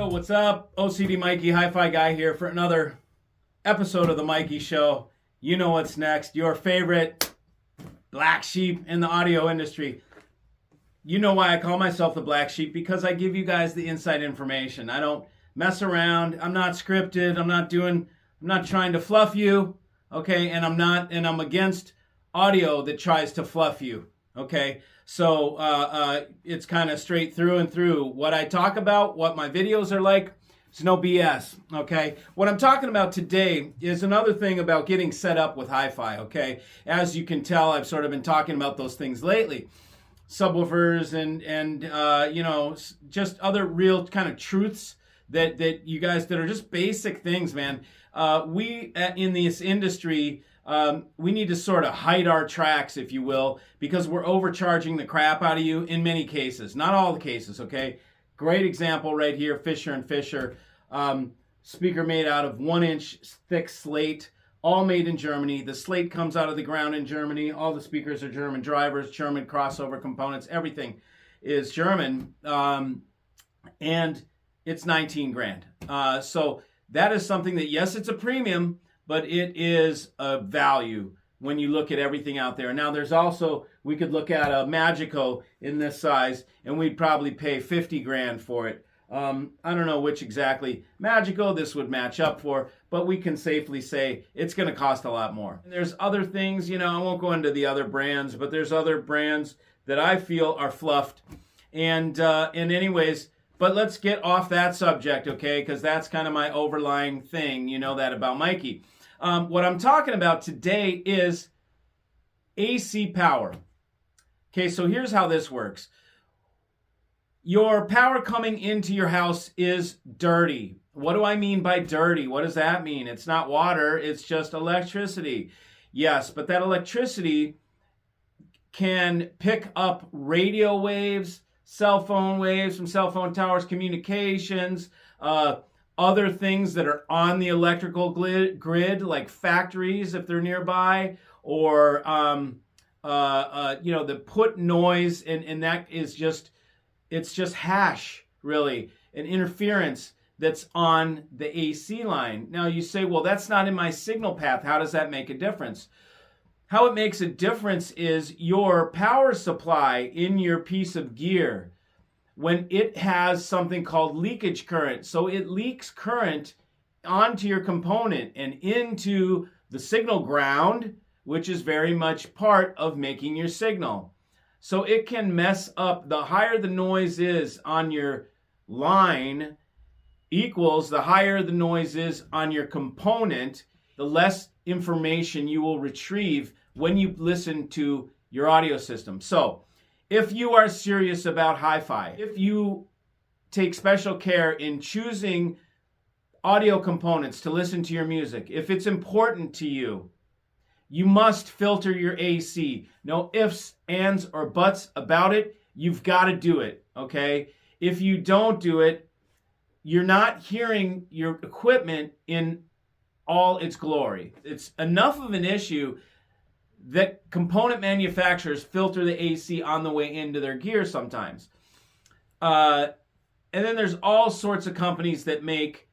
Yo, what's up? OCD Mikey, Hi-Fi Guy here for another episode of the Mikey Show. You know what's next. Your favorite black sheep in the audio industry. You know why I call myself the black sheep? Because I give you guys the inside information. I don't mess around. I'm not scripted. I'm not trying to fluff you. Okay, and I'm against audio that tries to fluff you. Okay, so it's kind of straight through and through. What I talk about, what my videos are like, it's no BS, okay? What I'm talking about today is another thing about getting set up with hi-fi, okay? As you can tell, I've sort of been talking about those things lately. Subwoofers and you know, just other real kind of truths that you guys, that are just basic things, man. We in this industry, we need to sort of hide our tracks, if you will, because we're overcharging the crap out of you in many cases. Not all the cases, okay? Great example right here, Fisher & Fisher. Speaker made out of 1-inch thick slate, all made in Germany. The slate comes out of the ground in Germany. All the speakers are German drivers, German crossover components. Everything is German. And it's 19 grand. So that is something that, yes, it's a premium, but it is a value when you look at everything out there. Now, there's also, we could look at a Magico in this size, and we'd probably pay 50 grand for it. I don't know which exactly Magico this would match up for, but we can safely say it's going to cost a lot more. And there's other things, you know, I won't go into the other brands, but there's other brands that I feel are fluffed. And anyways, but let's get off that subject, okay? Because that's kind of my overlying thing. You know that about Mikey. What I'm talking about today is AC power. Okay, so here's how this works. Your power coming into your house is dirty. What do I mean by dirty? What does that mean? It's not water, it's just electricity. Yes, but that electricity can pick up radio waves, cell phone waves from cell phone towers, communications, other things that are on the electrical grid, like factories if they're nearby, or you know, the put noise, and that is just, it's just hash, really, an interference that's on the AC line. Now you say, well, that's not in my signal path. How does that make a difference? How it makes a difference is your power supply in your piece of gear, when it has something called leakage current. So it leaks current onto your component and into the signal ground, which is very much part of making your signal. So it can mess up. The higher the noise is on your line equals the higher the noise is on your component, the less information you will retrieve when you listen to your audio system. So if you are serious about hi-fi, if you take special care in choosing audio components to listen to your music, if it's important to you, you must filter your AC. No ifs, ands, or buts about it. You've got to do it, okay? If you don't do it, you're not hearing your equipment in all its glory. It's enough of an issue that component manufacturers filter the AC on the way into their gear sometimes. And then there's all sorts of companies that make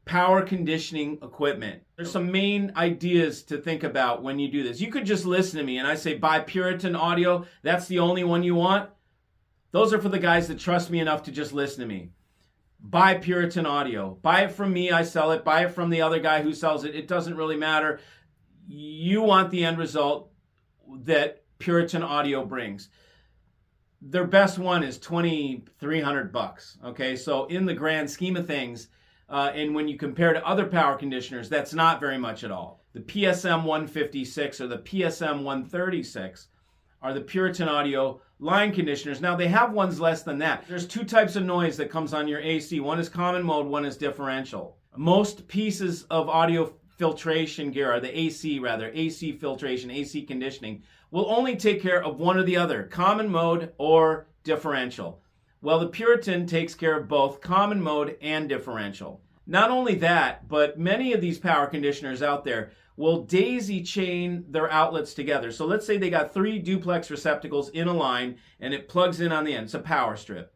power conditioning equipment. There's some main ideas to think about when you do this. You could just listen to me and I say, buy Puritan audio. That's the only one you want. Those are for the guys that trust me enough to just listen to me. Buy Puritan audio. Buy it from me, I sell it. Buy it from the other guy who sells it. It doesn't really matter. You want the end result that Puritan audio brings. Their best one is $2,300. Okay, so in the grand scheme of things, and when you compare to other power conditioners, that's not very much at all. The PSM 156 or the PSM 136 are the Puritan audio line conditioners. Now, they have ones less than that. There's two types of noise that comes on your AC. One is common mode, one is differential. Most pieces of audio filtration gear, or the AC filtration, AC conditioning, will only take care of one or the other, common mode or differential. Well, the Puritan takes care of both common mode and differential. Not only that, but many of these power conditioners out there will daisy chain their outlets together. So let's say they got 3 duplex receptacles in a line and it plugs in on the end. It's a power strip.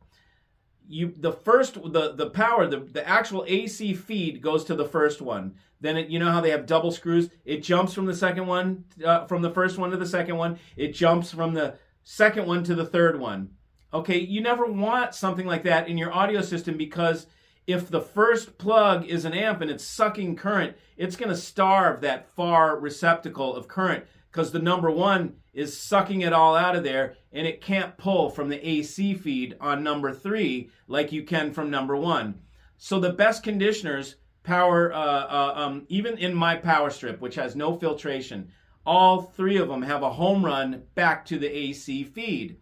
the power, the actual AC feed goes to the first one. Then you know how they have double screws? It jumps from the second one, from the first one to the second one. It jumps from the second one to the third one. Okay, you never want something like that in your audio system, because if the first plug is an amp and it's sucking current, it's going to starve that far receptacle of current, because the number one is sucking it all out of there, and it can't pull from the AC feed on number 3 like you can from number 1. So the best conditioners, even in my power strip, which has no filtration, all 3 of them have a home run back to the AC feed.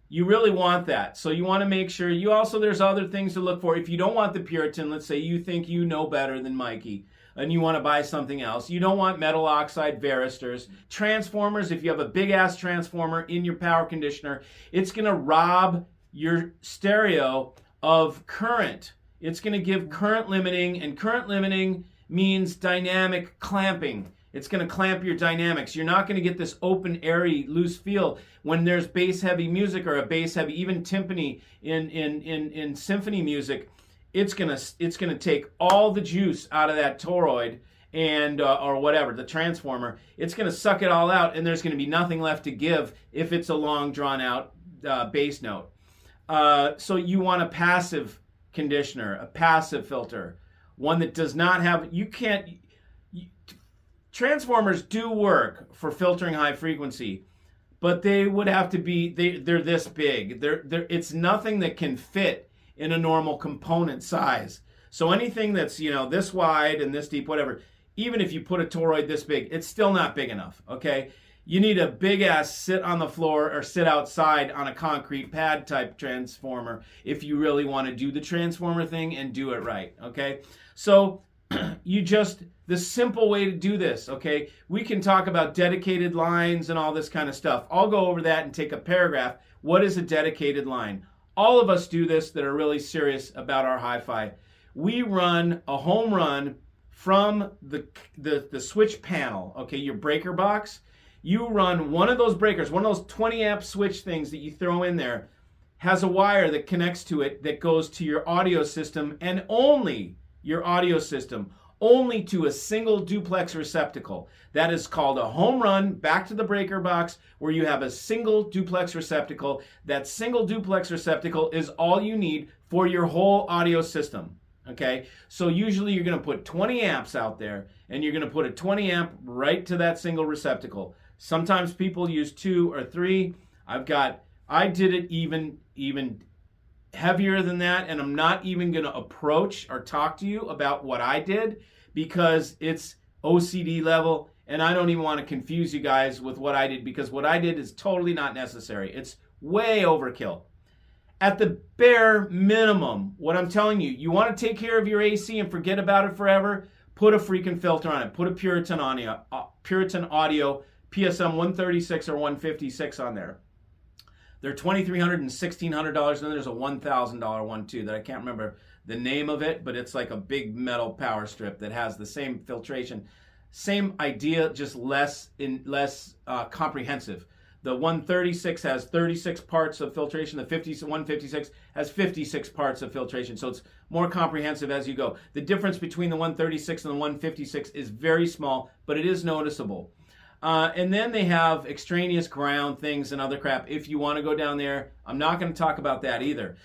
You really want that. So you want to make sure there's other things to look for. If you don't want the Puritan, let's say you think you know better than Mikey and you want to buy something else. You don't want metal oxide varistors. Transformers, if you have a big ass transformer in your power conditioner, it's going to rob your stereo of current. It's going to give current limiting, and current limiting means dynamic clamping. It's going to clamp your dynamics. You're not going to get this open, airy, loose feel when there's bass-heavy music, or a bass-heavy, even timpani in symphony music. It's gonna take all the juice out of that toroid and or whatever, the transformer. It's gonna suck it all out, and there's gonna be nothing left to give if it's a long, drawn-out bass note. So you want a passive conditioner, a passive filter, one that does not have. Transformers do work for filtering high frequency, but they would have to be, they're this big. It's nothing that can fit in a normal component size. So anything that's, this wide and this deep, whatever, even if you put a toroid this big, it's still not big enough, okay? You need a big ass sit on the floor or sit outside on a concrete pad type transformer if you really want to do the transformer thing and do it right, okay? So the simple way to do this, okay? We can talk about dedicated lines and all this kind of stuff. I'll go over that and take a paragraph. What is a dedicated line? All of us do this that are really serious about our hi-fi. We run a home run from the switch panel, okay, your breaker box. You run one of those breakers, one of those 20 amp switch things that you throw in there, has a wire that connects to it that goes to your audio system, and only your audio system, only to a single duplex receptacle. That is called a home run back to the breaker box, where you have a single duplex receptacle. That single duplex receptacle is all you need for your whole audio system, okay? So usually you're going to put 20 amps out there, and you're going to put a 20 amp right to that single receptacle. Sometimes people use 2 or 3. I did it even heavier than that, and I'm not even going to approach or talk to you about what I did, because it's OCD level, and I don't even want to confuse you guys with what I did, because what I did is totally not necessary. It's way overkill. At the bare minimum, what I'm telling you, you want to take care of your AC and forget about it forever, put a freaking filter on it. Put a Puritan Audio PSM 136 or 156 on there. They're $2,300 and $1,600, and then there's a $1,000 one too that I can't remember the name of it, but it's like a big metal power strip that has the same filtration, same idea, just less comprehensive. The 136 has 36 parts of filtration. The 156 has 56 parts of filtration, so it's more comprehensive as you go. The difference between the 136 and the 156 is very small, but it is noticeable. And then they have extraneous ground things and other crap. If you want to go down there, I'm not going to talk about that either.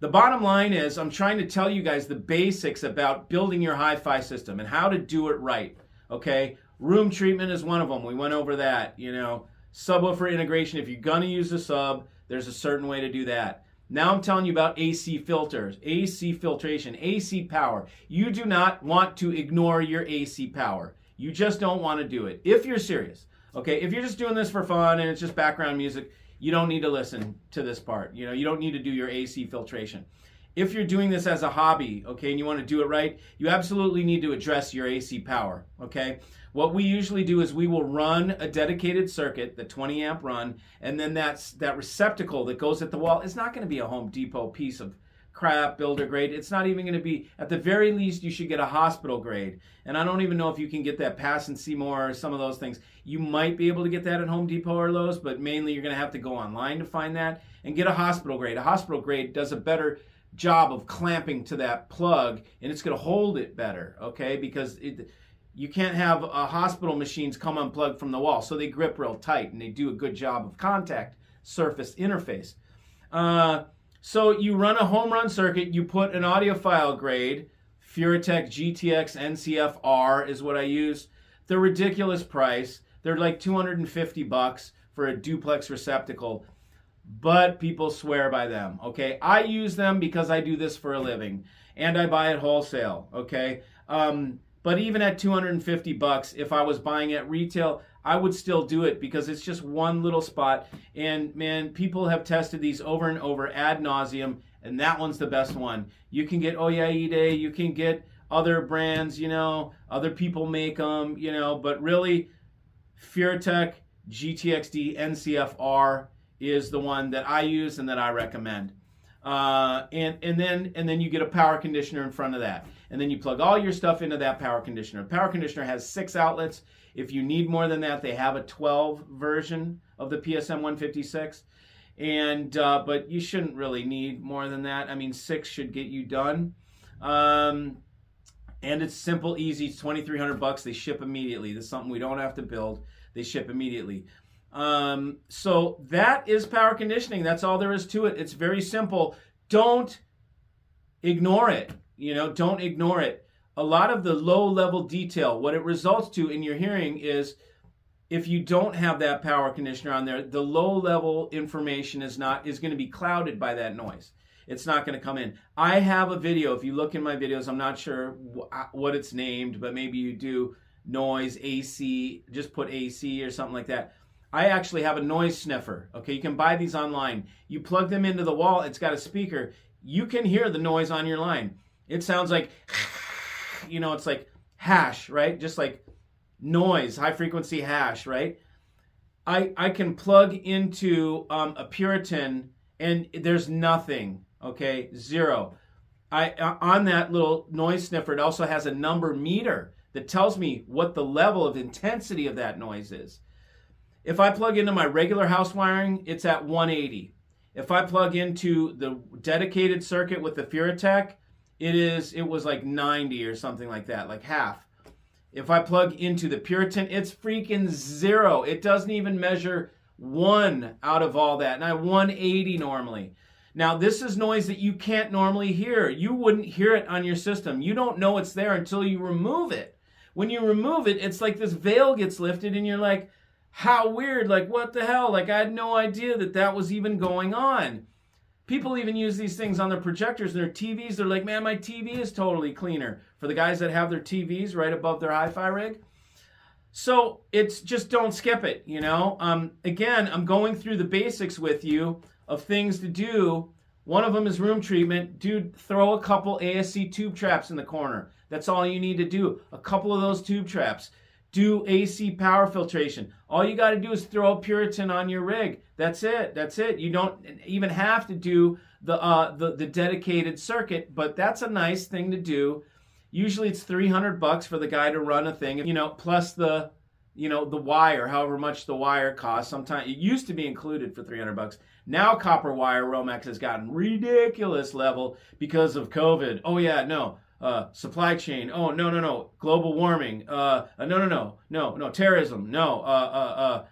The bottom line is, I'm trying to tell you guys the basics about building your hi-fi system and how to do it right, okay? Room treatment is one of them. We went over that, Subwoofer integration, if you're going to use a sub, there's a certain way to do that. Now I'm telling you about AC filters, AC filtration, AC power. You do not want to ignore your AC power. You just don't want to do it. If you're serious, okay? If you're just doing this for fun and it's just background music, you don't need to listen to this part. You don't need to do your AC filtration. If you're doing this as a hobby, okay, and you want to do it right, you absolutely need to address your AC power, okay? What we usually do is we will run a dedicated circuit, the 20 amp run, and then that receptacle that goes at the wall is not going to be a Home Depot piece of crap builder grade. It's not even going to be, at the very least, you should get a hospital grade. And I don't even know if you can get that Pass and Seymour or some of those things. You might be able to get that at Home Depot or Lowe's, but mainly you're going to have to go online to find that and get a hospital grade. A hospital grade does a better job of clamping to that plug, and it's going to hold it better, okay? Because you can't have hospital machines come unplugged from the wall, so they grip real tight and they do a good job of contact surface interface. So you run a home run circuit, you put an audiophile grade, Furatech GTX NCF-R is what I use. They're ridiculous price. They're like $250 for a duplex receptacle, but people swear by them, okay? I use them because I do this for a living, and I buy it wholesale, okay? But even at $250, if I was buying at retail, I would still do it because it's just one little spot. And man, people have tested these over and over ad nauseum, and that one's the best one. You can get Oyaide, you can get other brands, you know, other people make them, you know, but really Furatech GTXD NCF-R is the one that I use and that I recommend. And then you get a power conditioner in front of that. And then you plug all your stuff into that power conditioner. The power conditioner has 6 outlets. If you need more than that, they have a 12 version of the PSM 156. And but you shouldn't really need more than that. I mean, 6 should get you done. And it's simple, easy. It's $2,300. They ship immediately. This is something we don't have to build. They ship immediately. So that is power conditioning. That's all there is to it. It's very simple. Don't ignore it. You know, don't ignore it. A lot of the low-level detail, what it results to in your hearing is if you don't have that power conditioner on there, the low-level information is going to be clouded by that noise. It's not going to come in. I have a video. If you look in my videos, I'm not sure what it's named, but maybe you do noise, AC, just put AC or something like that. I actually have a noise sniffer. Okay, you can buy these online. You plug them into the wall. It's got a speaker. You can hear the noise on your line. It sounds like, you know, it's like hash, right? Just like noise, high frequency hash, right? I can plug into a Puritan and there's nothing, okay? Zero. On that little noise sniffer, it also has a number meter that tells me what the level of intensity of that noise is. If I plug into my regular house wiring, it's at 180. If I plug into the dedicated circuit with the Furatech, it was like 90 or something like that, like half. If I plug into the Puritan, it's freaking 0. It doesn't even measure 1 out of all that. And I 180 normally. Now, this is noise that you can't normally hear. You wouldn't hear it on your system. You don't know it's there until you remove it. When you remove it, it's like this veil gets lifted and you're like, how weird, like what the hell? Like I had no idea that was even going on. People even use these things on their projectors and their TVs. They're like, man, my TV is totally cleaner. For the guys that have their TVs right above their hi-fi rig. So it's just don't skip it, you know. Again, I'm going through the basics with you of things to do. One of them is room treatment. Dude, throw a couple ASC tube traps in the corner. That's all you need to do. A couple of those tube traps. Do AC power filtration. All you got to do is throw a Puritan on your rig. That's it. That's it. You don't even have to do the dedicated circuit, but that's a nice thing to do. Usually it's $300 for the guy to run a thing, you know, plus the wire, however much the wire costs. Sometimes it used to be included for $300. Now copper wire Romex has gotten ridiculous level because of COVID. Oh yeah, no. Supply chain. Oh, no. Global warming. No. Terrorism. No.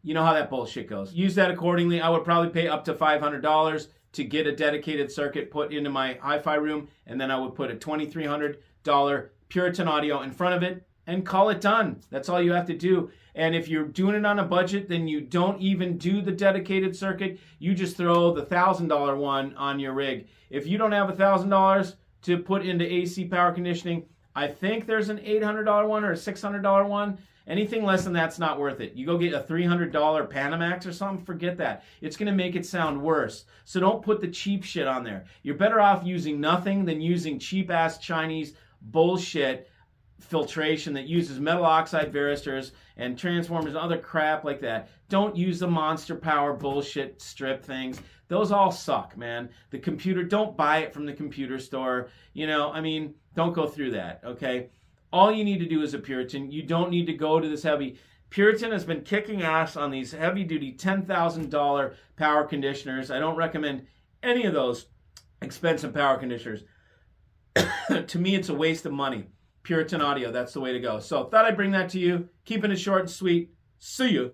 You know how that bullshit goes. Use that accordingly. I would probably pay up to $500 to get a dedicated circuit put into my hi-fi room, and then I would put a $2,300 Puritan audio in front of it and call it done. That's all you have to do. And if you're doing it on a budget, then you don't even do the dedicated circuit. You just throw the $1,000 one on your rig. If you don't have $1,000 to put into AC power conditioning, I think there's an $800 one or a $600 one. Anything less than that's not worth it. You go get a $300 Panamax or something, forget that. It's going to make it sound worse. So don't put the cheap shit on there. You're better off using nothing than using cheap-ass Chinese bullshit. filtration that uses metal oxide varistors and transformers and other crap like that. Don't use the Monster Power bullshit strip things. Those all suck, man. The computer, don't buy it from the computer store. I mean, don't go through that, okay? All you need to do is a Puritan. You don't need to go to this heavy. Puritan has been kicking ass on these heavy-duty $10,000 power conditioners. I don't recommend any of those expensive power conditioners. To me, it's a waste of money. Puritan Audio, that's the way to go. So thought I'd bring that to you. Keeping it short and sweet. See you.